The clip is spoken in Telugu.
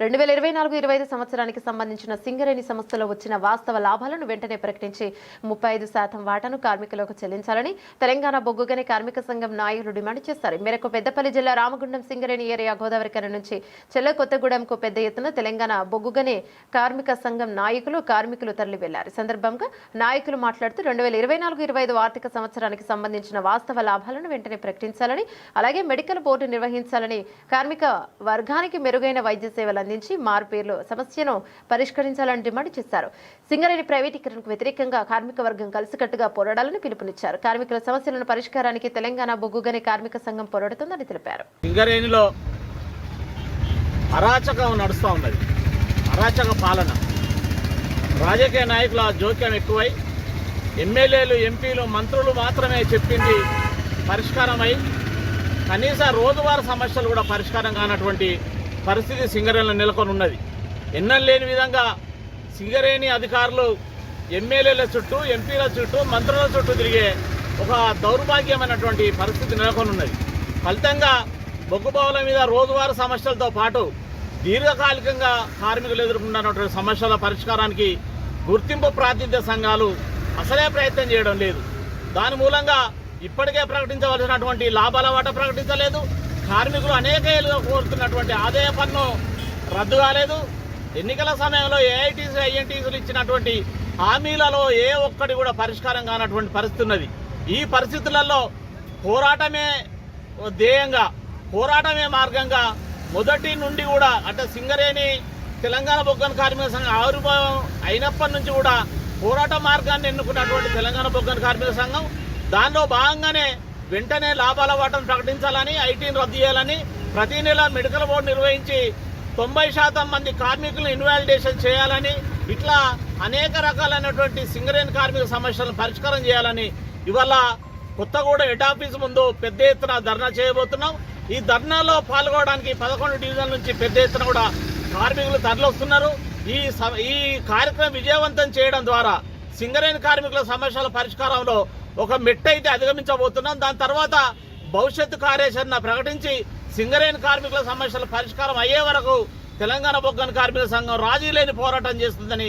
2024-25 సంవత్సరానికి సంబంధించిన సింగరేణి సంస్థలో వచ్చిన వాస్తవ లాభాలను వెంటనే ప్రకటించి 35% వాటాను కార్మికులకు చెల్లించాలని తెలంగాణ బొగ్గుగని కార్మిక సంఘం నాయకులు డిమాండ్ చేశారు. మేరకు పెద్దపల్లి జిల్లా రామగుండం సింగరేణి ఏరియా గోదావరికర నుంచి చెల్ల కొత్తగూడెంకు పెద్ద ఎత్తున తెలంగాణ బొగ్గుగని కార్మిక సంఘం కార్మికులు తరలి వెళ్లారు. సందర్భంగా నాయకులు మాట్లాడుతూ 2024-25 ఆర్థిక సంవత్సరానికి సంబంధించిన వాస్తవ లాభాలను వెంటనే ప్రకటించాలని, అలాగే మెడికల్ బోర్డు నిర్వహించాలని, కార్మిక వర్గానికి మెరుగైన వైద్య సేవలు అందించి మార్పేర్లు సమస్యను పరిష్కరించాలని డిమాండ్ చేశారు. సింగరేణి ప్రైవేటీకరణకు వ్యతిరేకంగా కార్మిక వర్గం కలిసికట్టుగా పోరాడాలని పిలుపునిచ్చారు. కార్మికుల సమస్యలను పరిష్కారానికి తెలంగాణ బొగ్గుగని కార్మిక సంఘం పోరాడుతుందని తెలిపారు. సింగరేణిలో అరాచకం నడుస్తూ ఉన్నది. అరాచక పాలన, రాజకీయ నాయకుల జోక్యం ఎక్కువై ఎమ్మెల్యేలు, ఎంపీలు, మంత్రులు మాత్రమే చెప్పింది పరిష్కారమై కనీస రోజువారీ సమస్యలు కూడా పరిష్కారం కానటువంటి పరిస్థితి సింగరేణిలో నెలకొని ఉన్నది. ఎన్నలేని విధంగా సింగరేణి అధికారులు ఎమ్మెల్యేల చుట్టూ, ఎంపీల చుట్టూ, మంత్రుల చుట్టూ తిరిగే ఒక దౌర్భాగ్యమైనటువంటి పరిస్థితి నెలకొని ఉన్నది. ఫలితంగా బొగ్గుబావుల మీద రోజువారీ సమస్యలతో పాటు దీర్ఘకాలికంగా కార్మికులు ఎదుర్కొంటున్నటువంటి సమస్యల పరిష్కారానికి గుర్తింపు ప్రాతినిధ్య సంఘాలు అసలే ప్రయత్నం చేయడం లేదు. దాని మూలంగా ఇప్పటికే ప్రకటించవలసినటువంటి లాభాల వాటా ప్రకటించలేదు. కార్మికులు అనేక ఏళ్ళుగా కోరుతున్నటువంటి ఆదాయ పన్ను రద్దు కాలేదు. ఎన్నికల సమయంలో ఏఐటీసీ, ఐఎన్టీసీలు ఇచ్చినటువంటి హామీలలో ఏ ఒక్కటి కూడా పరిష్కారం కానటువంటి పరిస్థితి ఉన్నది. ఈ పరిస్థితులలో పోరాటమే ధ్యేయంగా, పోరాటమే మార్గంగా మొదటి నుండి కూడా అంటే సింగరేణి తెలంగాణ బొగ్గని కార్మిక సంఘం ఆవిర్భావం అయినప్పటి నుంచి కూడా పోరాట మార్గాన్ని ఎన్నుకున్నటువంటి తెలంగాణ బొగ్గని కార్మిక సంఘం దానిలో భాగంగానే వెంటనే లాభాల వాటాను ప్రకటించాలని, ఐటీని రద్దు చేయాలని, ప్రతి నెల మెడికల్ బోర్డు నిర్వహించి 90% మంది కార్మికులను ఇన్వాలిడేషన్ చేయాలని, ఇట్లా అనేక రకాలైనటువంటి సింగరేణి కార్మిక సమస్యలను పరిష్కారం చేయాలని ఇవాళ కొత్తగూడెం హెడ్ ఆఫీస్ ముందు పెద్ద ఎత్తున ధర్నా చేయబోతున్నాం. ఈ ధర్నాలో పాల్గొనడానికి 11 డివిజన్ల నుంచి పెద్ద ఎత్తున కూడా కార్మికులు తరలిస్తున్నారు. ఈ కార్యక్రమం విజయవంతం చేయడం ద్వారా సింగరేణి కార్మికుల సమస్యల పరిష్కారంలో ఒక మెట్టు అయితే అధిగమించబోతున్నాం. దాని తర్వాత భవిష్యత్తు కార్యాచరణ ప్రకటించి సింగరేణి కార్మికుల సమస్యల పరిష్కారం అయ్యే వరకు తెలంగాణ బొగ్గని కార్మిక సంఘం రాజీ లేని పోరాటం చేస్తుందని